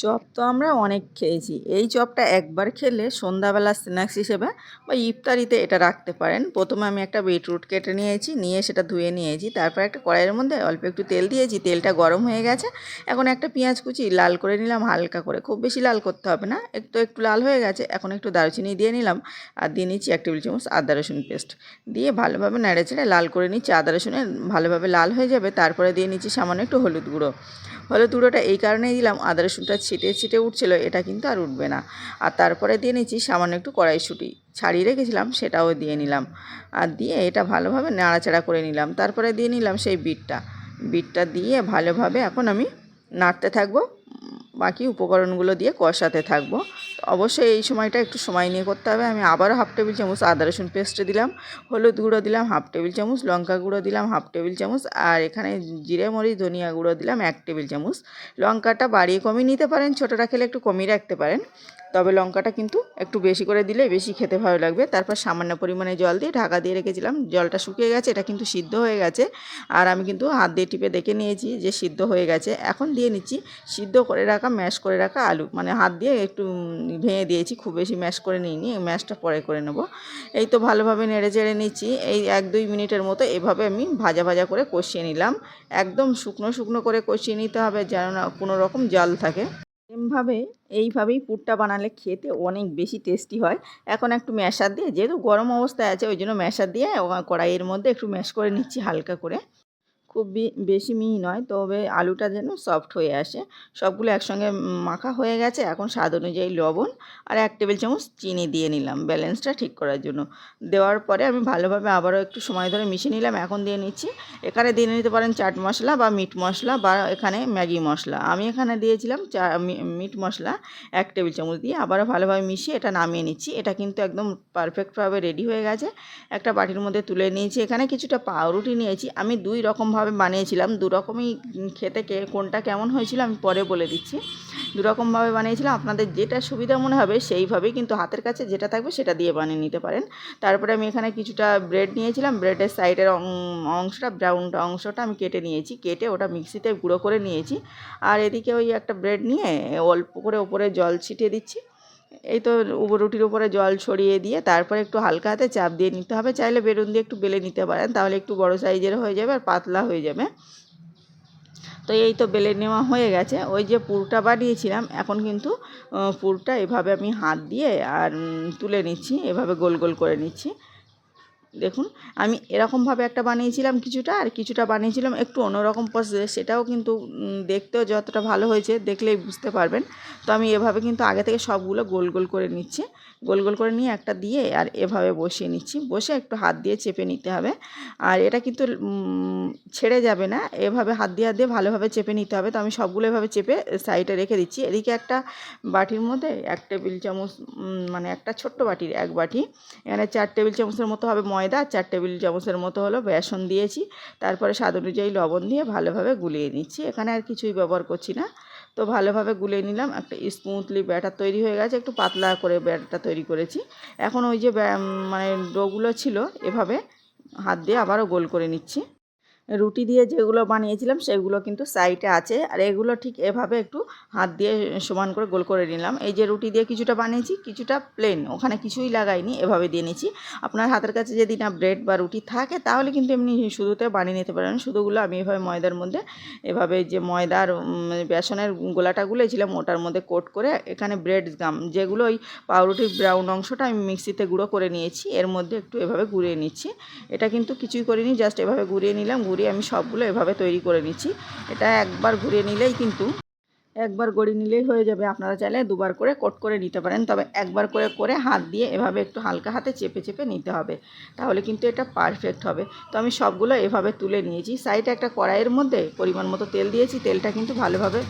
Chop তো আমরা অনেক খেয়েছি। এই চপটা একবার খেলে সন্ধ্যাবেলা স্ন্যাক্স হিসেবে বা ইফতারিতে এটা রাখতে পারেন। প্রথমে আমি একটা বিটরুট কেটে নিয়েছি, নিয়ে সেটা ধুয়ে নিয়েছি। তারপর একটা কড়াইয়ের মধ্যে অল্প একটু তেল দিয়েছি, তেলটা গরম হয়ে গেছে। এখন একটা পেঁয়াজ কুচি লাল করে নিলাম হালকা করে, খুব বেশি লাল করতে হবে না, একটু একটু লাল হয়ে গেছে। এখন একটু দারুচিনি দিয়ে নিলাম আর দিয়ে নিচ্ছি 1 টেবিল চামচ আদা রসুন পেস্ট। দিয়ে ভালোভাবে নেড়েচেড়ে লাল করে নিচ্ছি। আদা রসুনের ভালোভাবে লাল হয়ে যাবে, তারপরে দিয়ে নিচ্ছি সামান্য একটু হলুদ গুঁড়ো। হলুদ গুঁড়োটা এই কারণেই দিলাম, আদা রসুনটা ছিটে ছিটে উঠছিল, এটা কিন্তু আর উঠবে না। আর তারপরে দিয়ে নিচ্ছি সামান্য একটু কড়াইশুঁটি ছাড়িয়ে রেখেছিলাম, সেটাও দিয়ে নিলাম। আর দিয়ে এটা ভালোভাবে নাড়াচাড়া করে নিলাম। তারপরে দিয়ে নিলাম সেই বিটটা দিয়ে ভালোভাবে এখন আমি নাড়তে থাকবো, বাকি উপকরণগুলো দিয়ে কষাতে থাকবো। অবশ্যই এই সময়টা একটু সময় নিয়ে করতে হবে। আমি আবারও 1/2 টেবিল চামচ আদা রসুন পেস্ট দিলাম, হলুদ গুঁড়ো দিলাম 1/2 টেবিল চামচ, লঙ্কা গুঁড়ো দিলাম 1/2 টেবিল চামচ, আর এখানে জিরে মরিচ ধনিয়া গুঁড়ো দিলাম 1 টেবিল চামচ। লঙ্কাটা বাড়িয়ে কমিয়ে নিতে পারেন, ছোটোটা খেলে একটু কমিয়ে রাখতে পারেন, তবে লঙ্কাটা কিন্তু একটু বেশি করে দিলে বেশি খেতে ভালো লাগবে। তারপর সামান্য পরিমাণে জল দিয়ে ঢাকা দিয়ে রেখেছিলাম, জলটা শুকিয়ে গেছে, এটা কিন্তু সিদ্ধ হয়ে গেছে। আর আমি কিন্তু হাত দিয়ে টিপে দেখে নিয়েছি যে সিদ্ধ হয়ে গেছে। এখন দিয়ে নিচ্ছি সিদ্ধ করে রাখা ম্যাশ করে রাখা আলু, মানে হাত দিয়ে একটু ভেঙে দিয়েছি, খুব বেশি ম্যাশ করে নিইনি, ম্যাশটা পরে করে নেব। এই তো ভালোভাবে নেড়ে চেড়ে নিচ্ছি। এই 1-2 মিনিটের মতো এভাবে আমি ভাজা ভাজা করে কষিয়ে নিলাম। একদম শুকনো শুকনো করে কষিয়ে নিতে হবে, যেন না কোনো রকম জল থাকে। সেমভাবে এইভাবেই পুরটা বানালে খেতে অনেক বেশি টেস্টি হয়। এখন একটু ম্যাশার দিয়ে, যেহেতু গরম অবস্থায় আছে ওই জন্য ম্যাশার দিয়ে কড়াইয়ের মধ্যে একটু ম্যাশ করে নিচ্ছি হালকা করে। খুব বেশি মিহি নয়, তবে আলুটা যেন সফট হয়ে আসে। সবগুলো একসঙ্গে মাখা হয়ে গেছে। এখন স্বাদ অনুযায়ী লবণ আর 1 টেবিল চামচ চিনি দিয়ে নিলাম ব্যালেন্সটা ঠিক করার জন্য। দেওয়ার পরে আমি ভালোভাবে আবারও একটু সময় ধরে মিশিয়ে নিলাম। এখন দিয়ে নিচ্ছি, এখানে দিয়ে নিতে পারেন চাট মশলা বা মিট মশলা বা এখানে ম্যাগি মশলা। আমি এখানে দিয়েছিলাম মিট মশলা 1 টেবিল চামচ দিয়ে আবারও ভালোভাবে মিশিয়ে এটা নামিয়ে নিচ্ছি। এটা কিন্তু একদম পারফেক্টভাবে রেডি হয়ে গেছে। একটা বাটির মধ্যে তুলে নিয়েছি। এখানে কিছুটা পাউরুটি নিয়েছি। আমি 2 রকমভাবে বানিয়েছিলাম, 2 রকমই খেতে কোনটা কেমন হয়েছিল আমি পরে বলে দিচ্ছি। 2 রকমভাবে বানিয়েছিলাম, আপনাদের যেটা সুবিধা মনে হবে সেইভাবেই কিন্তু হাতের কাছে যেটা থাকবে সেটা দিয়ে বানিয়ে নিতে পারেন। তারপরে আমি এখানে কিছুটা ব্রেড নিয়েছিলাম, ব্রেডের সাইডের অংশটা ব্রাউন অংশটা আমি কেটে নিয়েছি, কেটে ওটা মিক্সিতে গুঁড়ো করে নিয়েছি। আর এদিকে ওই একটা ব্রেড নিয়ে অল্প করে ওপরে জল ছিটিয়ে দিচ্ছি। এই তো রুটির উপরে জল ছড়িয়ে দিয়ে তারপরে একটু হালকা হাতে চাপ দিয়ে নিতে হবে। চাইলে বেলুন দিয়ে একটু বেলে নিতে পারেন, তাহলে একটু বড় সাইজের হয়ে যাবে আর পাতলা হয়ে যাবে। তো এই তো বেলে নেওয়া হয়ে গেছে। ওই যে পুরটা বানিয়েছিলাম, এখন কিন্তু পুরটা এভাবে আমি হাত দিয়ে আর তুলে নিচ্ছি, এভাবে গোল গোল করে নিচ্ছি। দেখুন, আমি এরকমভাবে একটা বানিয়েছিলাম কিছুটা, আর কিছুটা বানিয়েছিলাম একটু অন্যরকম প্রসেসে, সেটাও কিন্তু দেখতেও যতটা ভালো হয়েছে দেখলেই বুঝতে পারবেন। তো আমি এভাবে কিন্তু আগে থেকে সবগুলো গোল গোল করে নিচ্ছি। গোল গোল করে নিয়ে একটা দিয়ে আর এভাবে বসিয়ে নিচ্ছি, বসে একটু হাত দিয়ে চেপে নিতে হবে। আর এটা কিন্তু ছেড়ে যাবে না, এভাবে হাত দিয়ে ভালোভাবে চেপে নিতে হবে। তো আমি সবগুলো এভাবে চেপে সাইডে রেখে দিচ্ছি। এদিকে একটা বাটির মধ্যে 1 টেবিল চামচ, মানে একটা ছোট্ট বাটির 1 বাটি, এখানে 4 টেবিল চামচের মতো হবে ময়দা, 4 টেবিল চামচের মতো হলো বেসন দিয়েছি। তারপরে স্বাদ অনুযায়ী লবণ দিয়ে ভালোভাবে গুলিয়ে নিচ্ছি, এখানে আর কিছুই ব্যবহার করছি না। তো ভালোভাবে গুলিয়ে নিলাম, একটা স্মুথলি ব্যাটার তৈরি হয়ে গেছে, একটু পাতলা করে ব্যাটারটা তৈরি করেছি। এখন ওই যে মানে ডোগুলো ছিল এভাবে হাত দিয়ে আবারও গোল করে নিচ্ছি। রুটি দিয়ে যেগুলো বানিয়েছিলাম সেগুলো কিন্তু সাইডে আছে, আর এগুলো ঠিক এভাবে একটু হাত দিয়ে সমান করে গোল করে নিলাম। এই যে রুটি দিয়ে কিছুটা বানিয়েছি, কিছুটা প্লেন, ওখানে কিছুই লাগাইনি, এভাবে দিয়ে নিচ্ছি। আপনার হাতের কাছে যদি না ব্রেড বা রুটি থাকে তাহলে কিন্তু এমনি শুধুতে বানিয়ে নিতে পারেন। শুধুগুলো আমি এভাবে ময়দার মধ্যে, এভাবে যে ময়দার বেসনের গোলাটা গুলেছিলাম ওটার মধ্যে কোট করে, এখানে ব্রেড গাম যেগুলো ওই পাউরুটির ব্রাউন অংশটা আমি মিক্সিতে গুঁড়ো করে নিয়েছি, এর মধ্যে একটু এভাবে গুঁড়িয়ে নিচ্ছি। এটা কিন্তু কিছুই করিনি, জাস্ট এভাবে গুঁড়িয়ে নিলাম। ঘুরিয়ে আমি সবগুলো এভাবে তৈরি করে নিচ্ছি। এটা একবার ঘুরিয়ে নিলেই কিন্তু, একবার গড়িয়ে নিলেই হয়ে যাবে। আপনারা চাইলে দুবার করে কোট করে নিতে পারেন, তবে একবার করে করে হাত দিয়ে এভাবে একটু হালকা হাতে চেপে চেপে নিতে হবে, তাহলে কিন্তু এটা পারফেক্ট হবে। তো আমি সবগুলো এভাবে তুলে নিয়েছি। সাইডে একটা কড়াইয়ের মধ্যে পরিমাণ মতো তেল দিয়েছি, তেলটা কিন্তু ভালোভাবে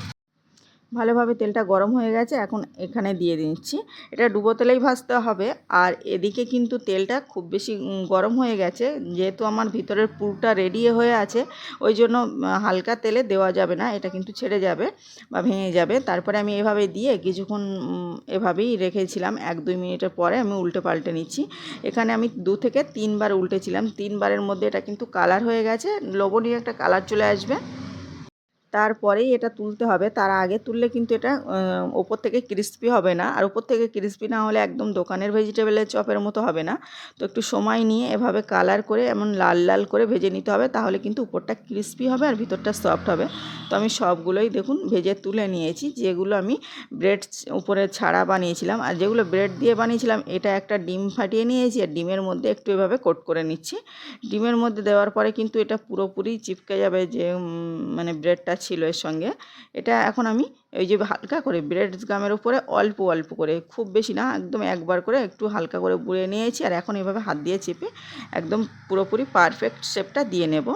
তেলটা গরম হয়ে গেছে। এখন এখানে দিয়ে দিচ্ছি, এটা ডুবো তেলেই ভাজতে হবে। আর এদিকে কিন্তু তেলটা খুব বেশি গরম হয়ে গেছে, যেহেতু আমার ভিতরের পুরটা রেডি হয়ে আছে, ওই জন্য হালকা তেলে দেওয়া যাবে না, এটা কিন্তু ছেড়ে যাবে বা ভেঙে যাবে। তারপরে আমি এভাবে দিয়ে কিছুক্ষণ এভাবেই রেখেছিলাম। 1-2 মিনিটের পরে আমি উল্টে পাল্টে নিচ্ছি। এখানে আমি 2 থেকে 3 বার উল্টেছিলাম, 3 বারের মধ্যে এটা কিন্তু কালার হয়ে গেছে, লোভনীয় একটা কালার চলে আসবে। তারপরেই এটা তুলতে হবে। তার আগে তুললে কিন্তু এটা ওপর থেকে ক্রিস্পি হবে না, আর ওপর থেকে ক্রিস্পি না হলে একদম দোকানের ভেজিটেবলের চপের মতো হবে না। তো একটু সময় নিয়ে এভাবে কালার করে এমন লাল লাল করে ভেজে নিতে হবে, তাহলে কিন্তু উপরটা ক্রিস্পি হবে আর ভিতরটা সফট হবে। তো আমি সবগুলোই দেখুন ভেজে তুলে নিয়েছি। যেগুলো আমি ব্রেড উপরে ছাড়া বানিয়েছিলাম, আর যেগুলো ব্রেড দিয়ে বানিয়েছিলাম, এটা একটা ডিম ফাটিয়ে নিয়েছি আর ডিমের মধ্যে একটু এভাবে কোট করে নিচ্ছি। ডিমের মধ্যে দেওয়ার পরে কিন্তু এটা পুরোপুরি চিপকে যাবে, যে মানে ব্রেডটা ছিল এর সঙ্গে। এটা এখন আমি ওই যে হালকা করে ব্রেড গামের উপরে অল্প অল্প করে, খুব বেশি না, একদম একবার করে একটু হালকা করে বুড়ে নিয়েছি। আর এখন এভাবে হাত দিয়ে চেপে একদম পুরোপুরি পারফেক্ট শেপটা দিয়ে নেব।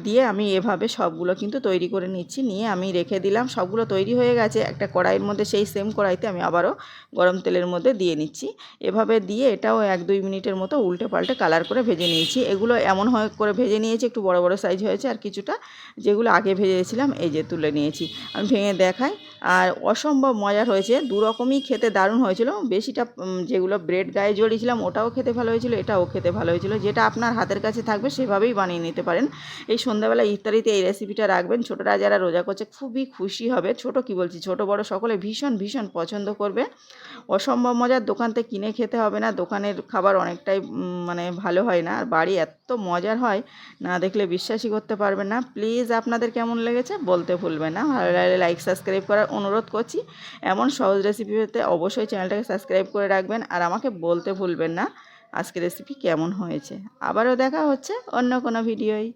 দিয়ে আমি এভাবে সবগুলো কিন্তু তৈরি করে নিচ্ছি, নিয়ে আমি রেখে দিলাম। সবগুলো তৈরি হয়ে গেছে। একটা কড়াইয়ের মধ্যে, সেই সেম কড়াইতে আমি আবারও গরম তেলের মধ্যে দিয়ে নিচ্ছি। এভাবে দিয়ে এটাও 1-2 মিনিটের মতো উল্টে পাল্টে কালার করে ভেজে নিয়েছি। এগুলো এমন করে ভেজে নিয়েছি, একটু বড় বড় সাইজ হয়েছে, আর কিছুটা যেগুলো আগে ভেজেছিলাম এই যে তুলে নিয়েছি। আমি ভেঙে দেখাই। আর অসম্ভব মজার হয়েছে, দু রকমই খেতে দারুণ হয়েছিল। বেশিটা যেগুলো ব্রেড গায়ে জড়িয়েছিলাম ওটাও খেতে ভালো হয়েছিল, এটাও খেতে ভালো হয়েছিল। যেটা আপনার হাতের কাছে থাকবে সেভাবেই বানিয়ে নিতে পারেন। এই সন্ধ্যাবেলা ইফতারিতে এই রেসিপিটা রাখবেন। ছোটরা যারা রোজা করছে খুবই খুশি হবে। ছোট কি বলছি, ছোট বড় সকলে ভীষণ ভীষণ পছন্দ করবে। অসম্ভব মজার, দোকান থেকে কিনে খেতে হবে না। দোকানের খাবার অনেকটাই মানে ভালো হয় না, আর বাড়ি এত মজার হয়, না দেখলে বিশ্বাসই করতে পারবেন না। প্লিজ আপনাদের কেমন লেগেছে বলতে ভুলবেন না। ভালো লাগলে লাইক সাবস্ক্রাইব করার অনুরোধ করছি। এমন সহজ রেসিপি পেতে অবশ্যই চ্যানেলটাকে সাবস্ক্রাইব করে রাখবেন, আর আমাকে বলতে ভুলবেন না আজকের রেসিপি কেমন হয়েছে। আবারও দেখা হচ্ছে অন্য কোনো ভিডিওয়।